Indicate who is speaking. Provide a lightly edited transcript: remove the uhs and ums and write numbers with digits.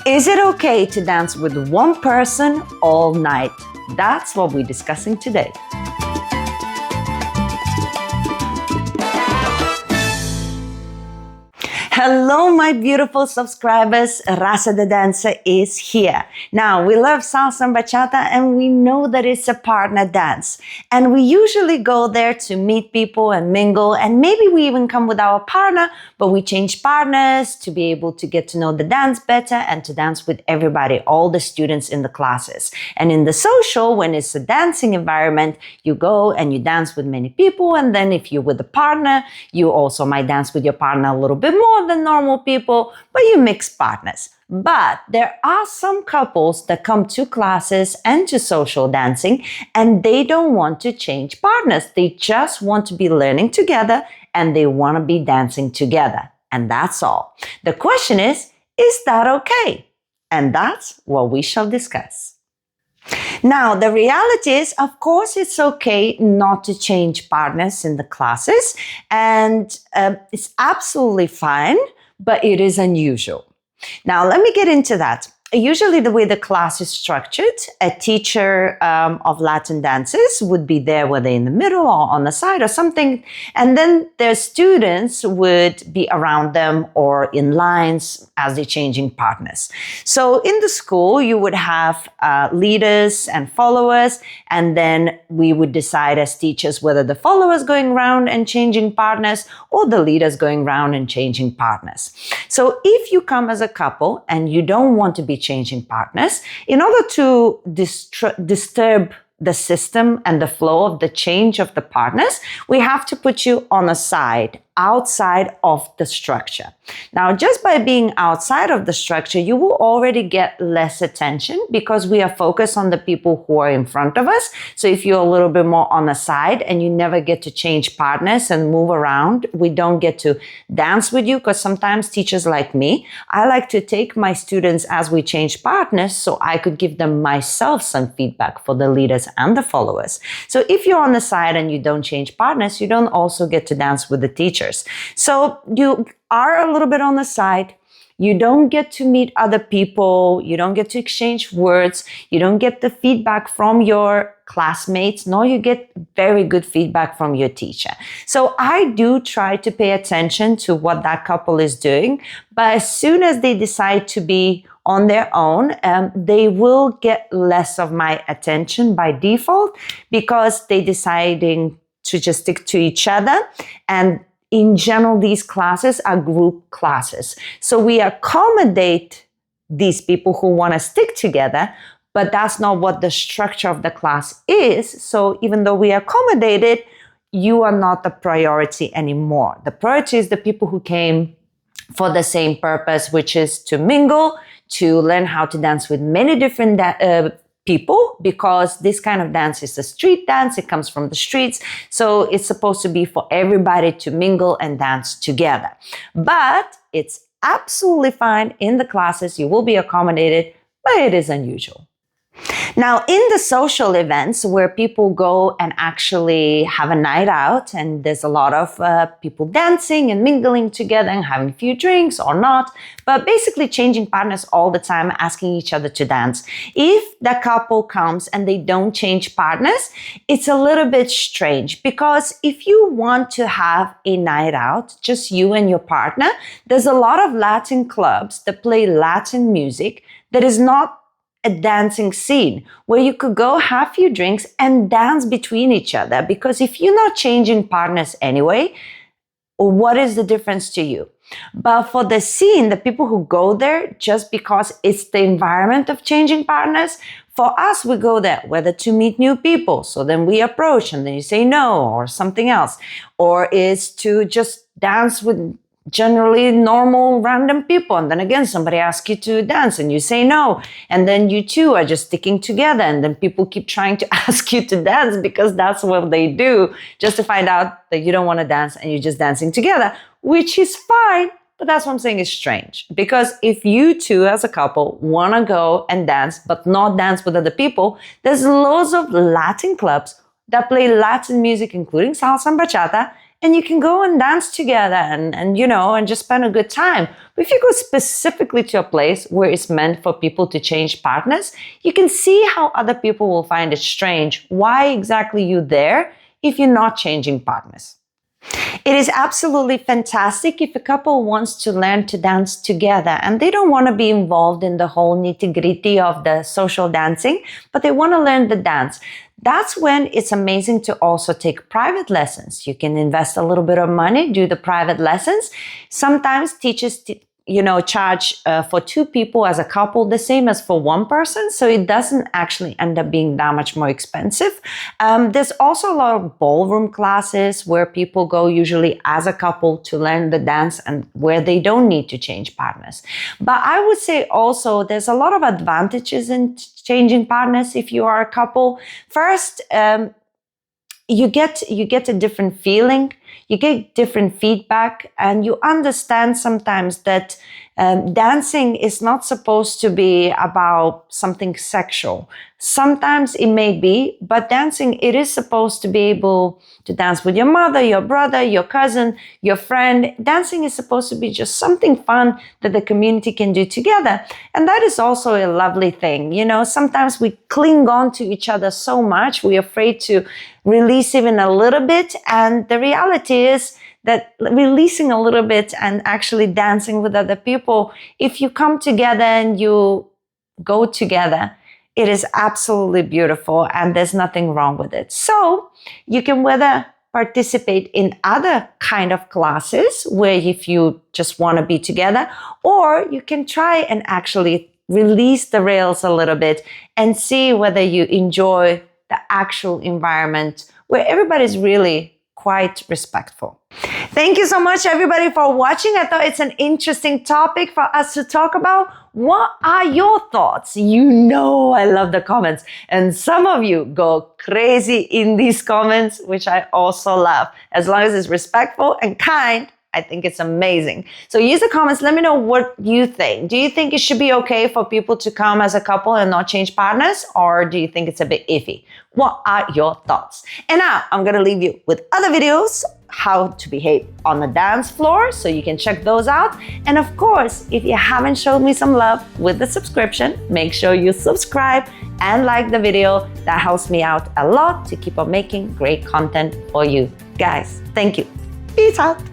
Speaker 1: Is it okay to dance with one person all night? That's what we're discussing today. Hello, my beautiful subscribers. Rasa the dancer is here. Now, we love salsa and bachata, and we know that it's a partner dance. And we usually go there to meet people and mingle, and maybe we even come with our partner, but we change partners to be able to get to know the dance better and to dance with everybody, all the students in the classes. And in the social, when it's a dancing environment, you go and you dance with many people, and then if you're with a partner, you also might dance with your partner a little bit more than normal people, but you mix partners. But there are some couples that come to classes and to social dancing and they don't want to change partners. They just want to be learning together and they want to be dancing together. And that's all. The question is that okay? And that's what we shall discuss. Now, the reality is, of course, it's okay not to change partners in the classes, and it's absolutely fine, but it is unusual. Now, let me get into that. Usually the way the class is structured, a teacher of Latin dances would be there, whether in the middle or on the side or something, and then their students would be around them or in lines as they're changing partners. So in the school, you would have leaders and followers, and then we would decide as teachers whether the followers going around and changing partners or the leaders going around and changing partners. So if you come as a couple and you don't want to be changing partners, in order to disturb the system and the flow of the change of the partners, we have to put you on a side, outside of the structure. Now, just by being outside of the structure, you will already get less attention because we are focused on the people who are in front of us. So if you're a little bit more on the side and you never get to change partners and move around, we don't get to dance with you because sometimes teachers like me, I like to take my students as we change partners so I could give them myself some feedback for the leaders and the followers. So if you're on the side and you don't change partners, you don't also get to dance with the teachers. So you are a little bit on the side. You don't get to meet other people. You don't get to exchange words. You don't get the feedback from your classmates, nor you get very good feedback from your teacher. So I do try to pay attention to what that couple is doing. But as soon as they decide to be on their own, they will get less of my attention by default because they're deciding to just stick to each other. And in general, these classes are group classes. So we accommodate these people who want to stick together, but that's not what the structure of the class is. So even though we accommodate it, you are not the priority anymore. The priority is the people who came for the same purpose, which is to mingle, to learn how to dance with many different people, because this kind of dance is a street dance. It comes from the streets. So it's supposed to be for everybody to mingle and dance together. But it's absolutely fine in the classes. You will be accommodated, but it is unusual. Now, in the social events where people go and actually have a night out and there's a lot of people dancing and mingling together and having a few drinks or not, but basically changing partners all the time, asking each other to dance. If the couple comes and they don't change partners, it's a little bit strange because if you want to have a night out, just you and your partner, there's a lot of Latin clubs that play Latin music that is not a dancing scene where you could go have a few drinks and dance between each other. Because if you're not changing partners anyway, what is the difference to you? But for the scene, the people who go there just because it's the environment of changing partners, for us, we go there whether to meet new people. So then we approach and then you say no or something else. Or is to just dance with generally normal random people, and then again somebody asks you to dance and you say no, and then you two are just sticking together, and then people keep trying to ask you to dance because that's what they do, just to find out that you don't want to dance and you're just dancing together, which is fine. But that's what I'm saying is strange, because if you two as a couple want to go and dance but not dance with other people, there's loads of Latin clubs that play Latin music, including salsa and bachata, and you can go and dance together and just spend a good time. But if you go specifically to a place where it's meant for people to change partners, you can see how other people will find it strange. Why exactly you there if you're not changing partners? It is absolutely fantastic if a couple wants to learn to dance together and they don't want to be involved in the whole nitty-gritty of the social dancing, but they want to learn the dance. That's when it's amazing to also take private lessons. You can invest a little bit of money, do the private lessons. Sometimes teachers charge for two people as a couple the same as for one person, so it doesn't actually end up being that much more expensive. There's also a lot of ballroom classes where people go usually as a couple to learn the dance and where they don't need to change partners. But I would say also there's a lot of advantages in changing partners if you are a couple. First, you get a different feeling, you get different feedback, and you understand sometimes that dancing is not supposed to be about something sexual. Sometimes it may be, but dancing, it is supposed to be able to dance with your mother, your brother, your cousin, your friend. Dancing is supposed to be just something fun that the community can do together. And that is also a lovely thing. Sometimes we cling on to each other so much, we're afraid to release even a little bit. And the reality is that releasing a little bit and actually dancing with other people, if you come together and you go together, it is absolutely beautiful and there's nothing wrong with it. So you can whether participate in other kind of classes where if you just want to be together, or you can try and actually release the rails a little bit and see whether you enjoy the actual environment where everybody's really quite respectful. Thank you so much, everybody, for watching. I thought it's an interesting topic for us to talk about. What are your thoughts? I love the comments. And some of you go crazy in these comments, which I also love. As long as it's respectful and kind, I think it's amazing. So use the comments. Let me know what you think. Do you think it should be okay for people to come as a couple and not change partners? Or do you think it's a bit iffy? What are your thoughts? And now I'm going to leave you with other videos, how to behave on the dance floor, so you can check those out. And of course, if you haven't showed me some love with the subscription, make sure you subscribe and like the video. That helps me out a lot to keep on making great content for you guys. Thank you. Peace out.